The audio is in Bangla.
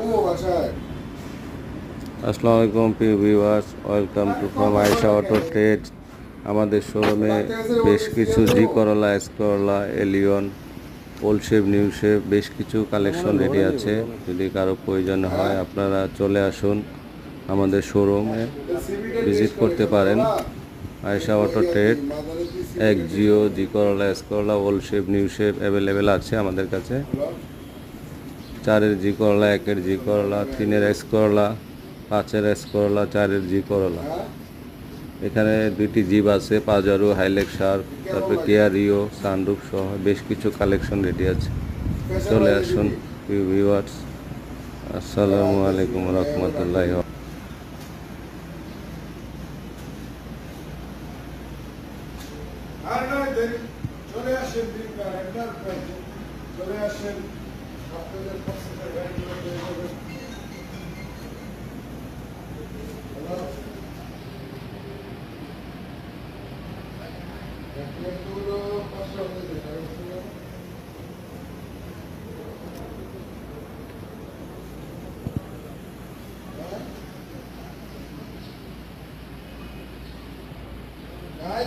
আসসালামু আলাইকুম প্রিয় viewers, welcome to from Ayesha auto trade. আমাদের শোরুমে বেশ কিছু G Corolla, S Corolla, Allion, old shape, new shape বেশ কিছু কালেকশন রেডি আছে। যদি কারো প্রয়োজন হয় আপনারা চলে আসুন, আমাদের শোরুমে ভিজিট করতে পারেন। আয়েশা অটো ট্রেড, এক জিও, জি করলা, এস করলা, old shape, new shape available আছে আমাদের কাছে। 4-এর জি করলা, 1-এর জি করলা, 3-এর এস করলা, 5-এর এস করলা, 4-এর জি করলা। এখানে 2টি জিপ আছে, পাজারো, হাইলেক্স শার্প, তারপরে কেয়া রিও, সানরুফ সহ বেশ কিছু কালেকশন রেডি আছে। চলে আসুন ভিউয়ার্স। আসসালামু আলাইকুম রহমতুল্লাহ। চলে আসেন চলে আসেন আপনাদের পছন্দের গাড়িগুলো পেয়ে যাবেন। আয়